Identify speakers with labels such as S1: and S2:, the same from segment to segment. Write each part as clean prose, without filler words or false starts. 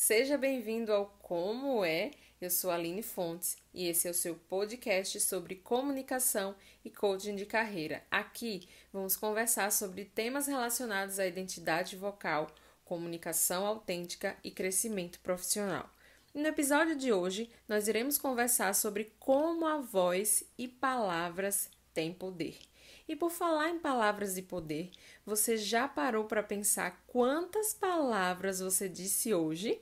S1: Seja bem-vindo ao Como É. Eu sou a Aline Fontes e esse é o seu podcast sobre comunicação e coaching de carreira. Aqui vamos conversar sobre temas relacionados à identidade vocal, comunicação autêntica e crescimento profissional. E no episódio de hoje, nós iremos conversar sobre como a voz e palavras têm poder. E por falar em palavras e poder, você já parou para pensar quantas palavras você disse hoje?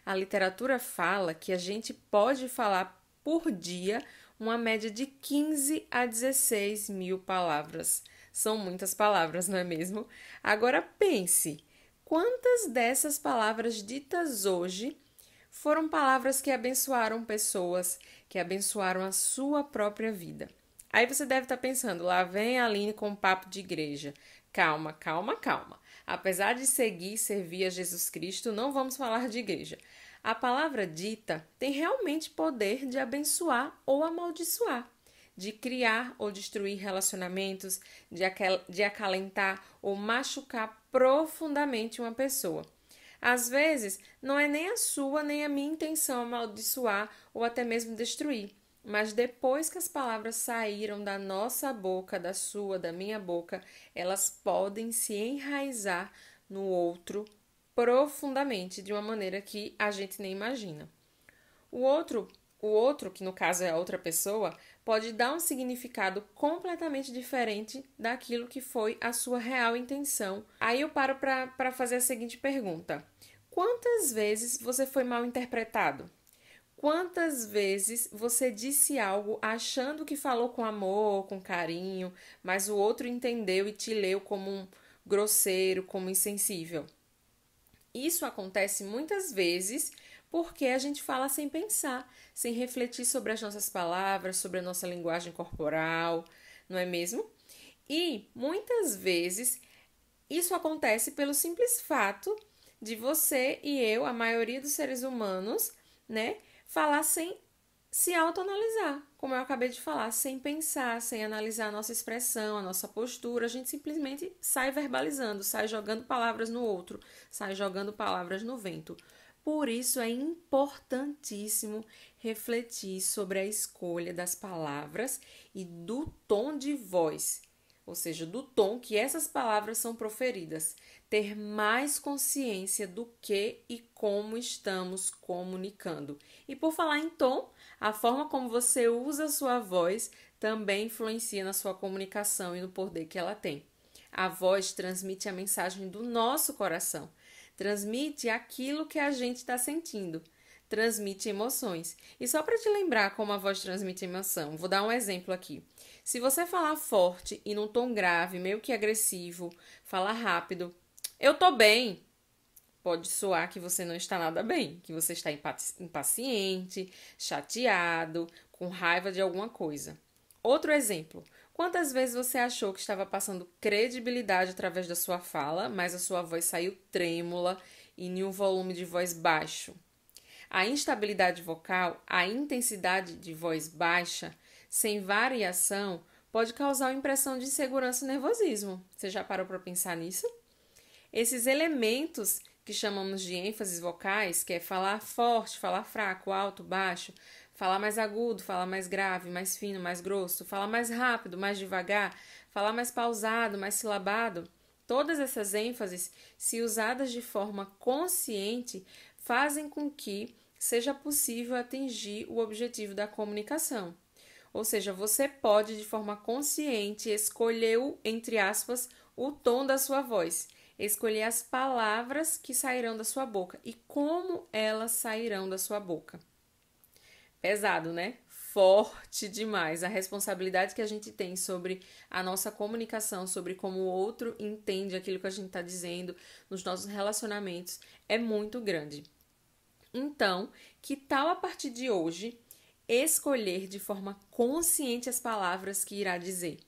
S1: A literatura fala que a gente pode falar por dia uma média de 15 a 16 mil palavras. São muitas palavras, não é mesmo? Agora pense, quantas dessas palavras ditas hoje foram palavras que abençoaram pessoas, que abençoaram a sua própria vida? Aí você deve estar pensando, lá vem a Aline com um papo de igreja. Calma, calma, calma. Apesar de seguir e servir a Jesus Cristo, não vamos falar de igreja. A palavra dita tem realmente poder de abençoar ou amaldiçoar, de criar ou destruir relacionamentos, de acalentar ou machucar profundamente uma pessoa. Às vezes, não é nem a sua nem a minha intenção amaldiçoar ou até mesmo destruir. Mas depois que as palavras saíram da nossa boca, da sua, da minha boca, elas podem se enraizar no outro profundamente, de uma maneira que a gente nem imagina. O outro, que no caso é a outra pessoa, pode dar um significado completamente diferente daquilo que foi a sua real intenção. Aí eu paro para fazer a seguinte pergunta: quantas vezes você foi mal interpretado? Quantas vezes você disse algo achando que falou com amor, com carinho, mas o outro entendeu e te leu como um grosseiro, como insensível? Isso acontece muitas vezes porque a gente fala sem pensar, sem refletir sobre as nossas palavras, sobre a nossa linguagem corporal, não é mesmo? E muitas vezes isso acontece pelo simples fato de você e eu, a maioria dos seres humanos, né, falar sem se autoanalisar, como eu acabei de falar, sem pensar, sem analisar a nossa expressão, a nossa postura, a gente simplesmente sai verbalizando, sai jogando palavras no outro, sai jogando palavras no vento. Por isso é importantíssimo refletir sobre a escolha das palavras e do tom de voz, ou seja, do tom que essas palavras são proferidas, ter mais consciência do que e como estamos comunicando. E por falar em tom, a forma como você usa a sua voz também influencia na sua comunicação e no poder que ela tem. A voz transmite a mensagem do nosso coração, transmite aquilo que a gente está sentindo, transmite emoções. E só para te lembrar como a voz transmite emoção, vou dar um exemplo aqui. Se você falar forte e num tom grave, meio que agressivo, falar rápido, eu tô bem, pode soar que você não está nada bem, que você está impaciente, chateado, com raiva de alguma coisa. Outro exemplo. Quantas vezes você achou que estava passando credibilidade através da sua fala, mas a sua voz saiu trêmula e em um volume de voz baixo? A instabilidade vocal, a intensidade de voz baixa, sem variação, pode causar uma impressão de insegurança e nervosismo. Você já parou para pensar nisso? Esses elementos que chamamos de ênfases vocais, que é falar forte, falar fraco, alto, baixo, falar mais agudo, falar mais grave, mais fino, mais grosso, falar mais rápido, mais devagar, falar mais pausado, mais silabado, todas essas ênfases, se usadas de forma consciente, fazem com que seja possível atingir o objetivo da comunicação. Ou seja, você pode, de forma consciente, escolher entre aspas, o tom da sua voz, escolher as palavras que sairão da sua boca e como elas sairão da sua boca. Pesado, né? Forte demais. A responsabilidade que a gente tem sobre a nossa comunicação, sobre como o outro entende aquilo que a gente está dizendo nos nossos relacionamentos é muito grande. Então, que tal a partir de hoje escolher de forma consciente as palavras que irá dizer?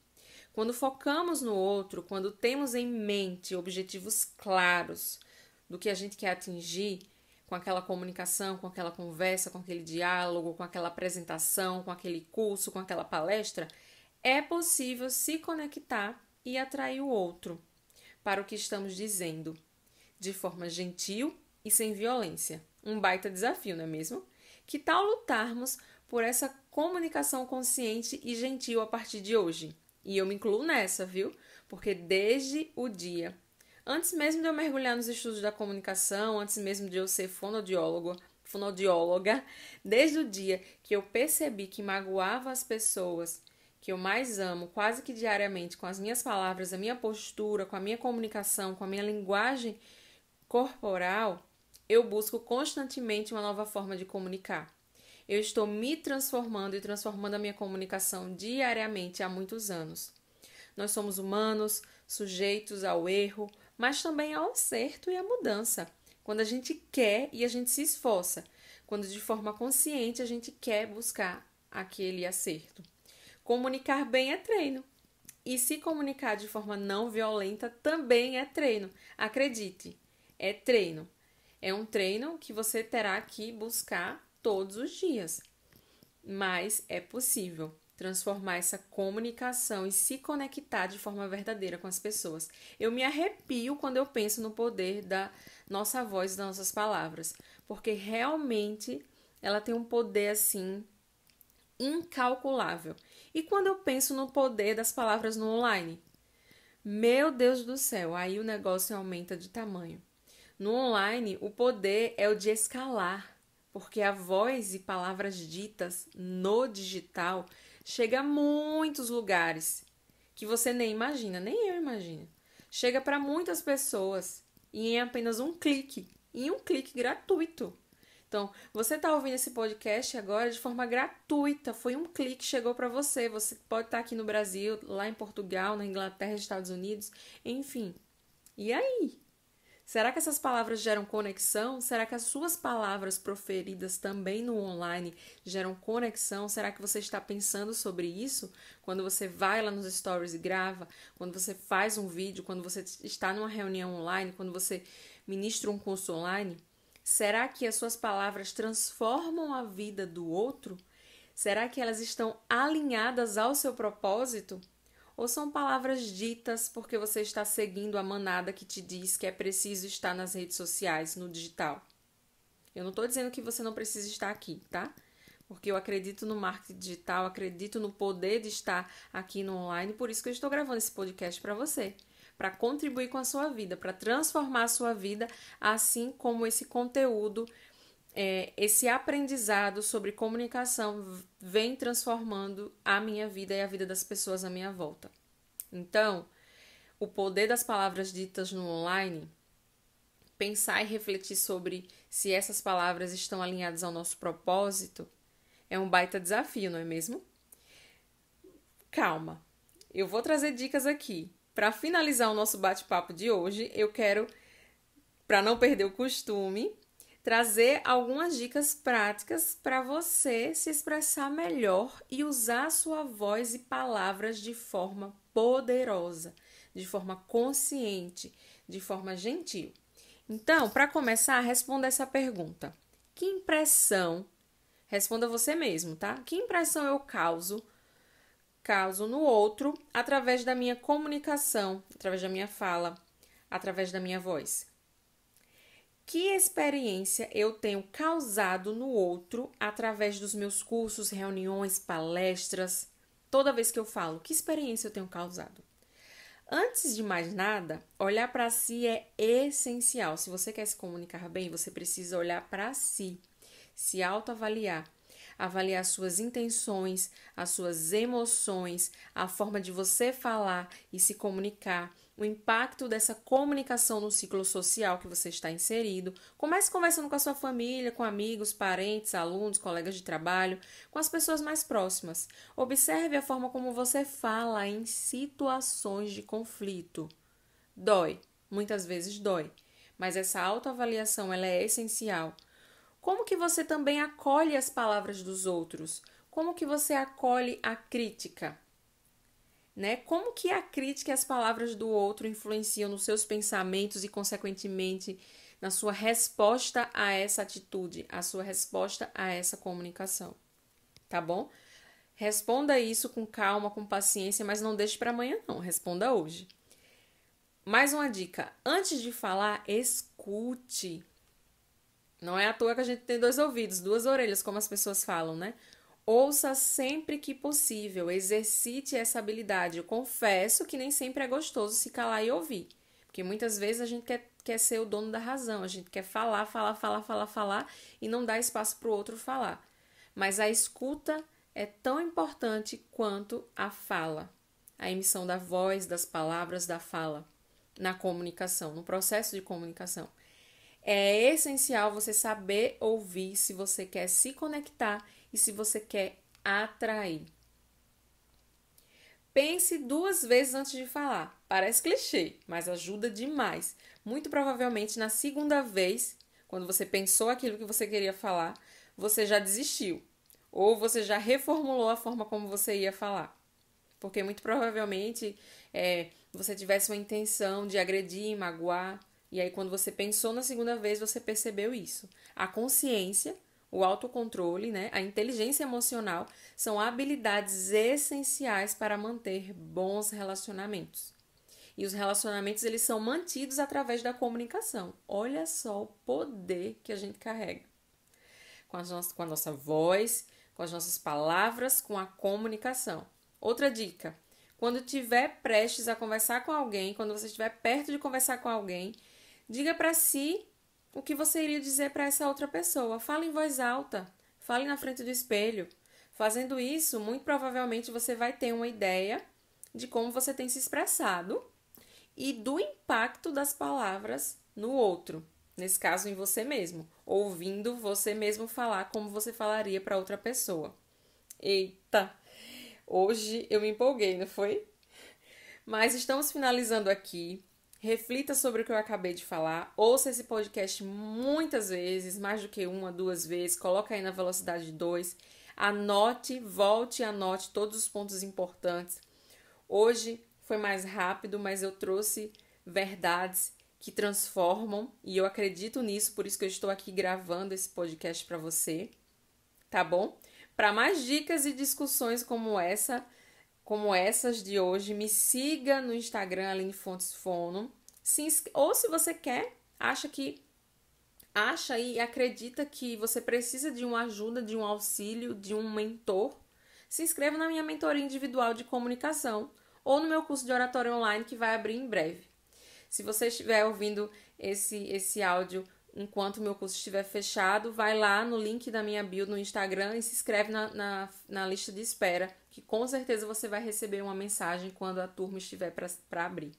S1: Quando focamos no outro, quando temos em mente objetivos claros do que a gente quer atingir com aquela comunicação, com aquela conversa, com aquele diálogo, com aquela apresentação, com aquele curso, com aquela palestra, é possível se conectar e atrair o outro para o que estamos dizendo, de forma gentil e sem violência. Um baita desafio, não é mesmo? Que tal lutarmos por essa comunicação consciente e gentil a partir de hoje? E eu me incluo nessa, viu? Porque desde o dia, antes mesmo de eu mergulhar nos estudos da comunicação, antes mesmo de eu ser fonoaudióloga, desde o dia que eu percebi que magoava as pessoas que eu mais amo, quase que diariamente, com as minhas palavras, a minha postura, com a minha comunicação, com a minha linguagem corporal, eu busco constantemente uma nova forma de comunicar. Eu estou me transformando e transformando a minha comunicação diariamente há muitos anos. Nós somos humanos, sujeitos ao erro, mas também ao acerto e à mudança. Quando a gente quer e a gente se esforça, quando de forma consciente a gente quer buscar aquele acerto. Comunicar bem é treino. E se comunicar de forma não violenta também é treino. Acredite, é treino. É um treino que você terá que buscar todos os dias. Mas é possível transformar essa comunicação e se conectar de forma verdadeira com as pessoas. Eu me arrepio quando eu penso no poder da nossa voz, das nossas palavras, porque realmente ela tem um poder assim incalculável. E quando eu penso no poder das palavras no online, meu Deus do céu, aí o negócio aumenta de tamanho. No online, o poder é o de escalar, porque a voz e palavras ditas no digital chega a muitos lugares que você nem imagina, nem eu imagino. Chega para muitas pessoas e em apenas um clique gratuito. Então, você está ouvindo esse podcast agora de forma gratuita, foi um clique, chegou para você. Você pode estar aqui no Brasil, lá em Portugal, na Inglaterra, Estados Unidos, enfim. E aí? Será que essas palavras geram conexão? Será que as suas palavras proferidas também no online geram conexão? Será que você está pensando sobre isso? Quando você vai lá nos stories e grava, quando você faz um vídeo, quando você está numa reunião online, quando você ministra um curso online? Será que as suas palavras transformam a vida do outro? Será que elas estão alinhadas ao seu propósito? Ou são palavras ditas porque você está seguindo a manada que te diz que é preciso estar nas redes sociais, no digital? Eu não estou dizendo que você não precisa estar aqui, tá? Porque eu acredito no marketing digital, acredito no poder de estar aqui no online, por isso que eu estou gravando esse podcast para você, para contribuir com a sua vida, para transformar a sua vida, assim como esse conteúdo, esse aprendizado sobre comunicação vem transformando a minha vida e a vida das pessoas à minha volta. Então, o poder das palavras ditas no online, pensar e refletir sobre se essas palavras estão alinhadas ao nosso propósito, é um baita desafio, não é mesmo? Calma, eu vou trazer dicas aqui. Para finalizar o nosso bate-papo de hoje, eu quero, para não perder o costume, trazer algumas dicas práticas para você se expressar melhor e usar a sua voz e palavras de forma poderosa, de forma consciente, de forma gentil. Então, para começar, responda essa pergunta. Que impressão, responda você mesmo, tá? Que impressão eu causo no outro através da minha comunicação, através da minha fala, através da minha voz? Que experiência eu tenho causado no outro através dos meus cursos, reuniões, palestras? Toda vez que eu falo, que experiência eu tenho causado? Antes de mais nada, olhar para si é essencial. Se você quer se comunicar bem, você precisa olhar para si, se autoavaliar, avaliar suas intenções, as suas emoções, a forma de você falar e se comunicar, o impacto dessa comunicação no ciclo social que você está inserido. Comece conversando com a sua família, com amigos, parentes, alunos, colegas de trabalho, com as pessoas mais próximas. Observe a forma como você fala em situações de conflito. Dói, muitas vezes dói, mas essa autoavaliação ela é essencial. Como que você também acolhe as palavras dos outros? Como que você acolhe a crítica? Né? Como que a crítica e as palavras do outro influenciam nos seus pensamentos e, consequentemente, na sua resposta a essa atitude, a sua resposta a essa comunicação? Tá bom? Responda isso com calma, com paciência, mas não deixe para amanhã não, responda hoje. Mais uma dica, antes de falar, escute. Não é à toa que a gente tem 2 ouvidos, 2 orelhas, como as pessoas falam, né? Ouça sempre que possível, exercite essa habilidade. Eu confesso que nem sempre é gostoso se calar e ouvir, porque muitas vezes a gente quer ser o dono da razão, a gente quer falar e não dá espaço para o outro falar. Mas a escuta é tão importante quanto a fala, a emissão da voz, das palavras, da fala, na comunicação, no processo de comunicação. É essencial você saber ouvir se você quer se conectar e se você quer atrair. Pense 2 vezes antes de falar. Parece clichê, mas ajuda demais. Muito provavelmente na segunda vez, quando você pensou aquilo que você queria falar, você já desistiu. Ou você já reformulou a forma como você ia falar. Porque muito provavelmente você tivesse uma intenção de agredir, magoar. E aí quando você pensou na segunda vez, você percebeu isso. A consciência, o autocontrole, né, a inteligência emocional são habilidades essenciais para manter bons relacionamentos. E os relacionamentos eles são mantidos através da comunicação. Olha só o poder que a gente carrega. Com a nossa voz, com as nossas palavras, com a comunicação. Outra dica, quando estiver prestes a conversar com alguém, quando você estiver perto de conversar com alguém, diga para si o que você iria dizer para essa outra pessoa. Fale em voz alta, fale na frente do espelho. Fazendo isso, muito provavelmente você vai ter uma ideia de como você tem se expressado e do impacto das palavras no outro. Nesse caso, em você mesmo, ouvindo você mesmo falar como você falaria para outra pessoa. Eita, hoje eu me empolguei, não foi? Mas estamos finalizando aqui. Reflita sobre o que eu acabei de falar. Ouça esse podcast muitas vezes, mais do que 1, 2 vezes. Coloca aí na velocidade 2. Anote, volte e anote todos os pontos importantes. Hoje foi mais rápido, mas eu trouxe verdades que transformam e eu acredito nisso, por isso que eu estou aqui gravando esse podcast para você, tá bom? Para mais dicas e discussões como essas de hoje, me siga no Instagram, Aline Fontes Fono. Ou se você quer, acha e acredita que você precisa de uma ajuda, de um auxílio, de um mentor, se inscreva na minha mentoria individual de comunicação ou no meu curso de oratória online que vai abrir em breve. Se você estiver ouvindo esse áudio enquanto o meu curso estiver fechado, vai lá no link da minha bio no Instagram e se inscreve na lista de espera, que com certeza você vai receber uma mensagem quando a turma estiver para abrir,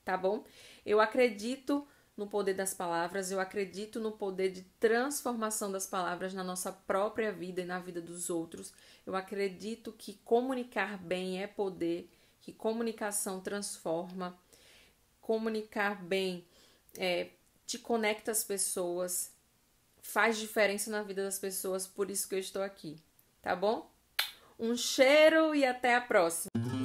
S1: tá bom? Eu acredito no poder das palavras, eu acredito no poder de transformação das palavras na nossa própria vida e na vida dos outros. Eu acredito que comunicar bem é poder, que comunicação transforma. Comunicar bem te conecta às pessoas, faz diferença na vida das pessoas, por isso que eu estou aqui, tá bom? Um cheiro e até a próxima!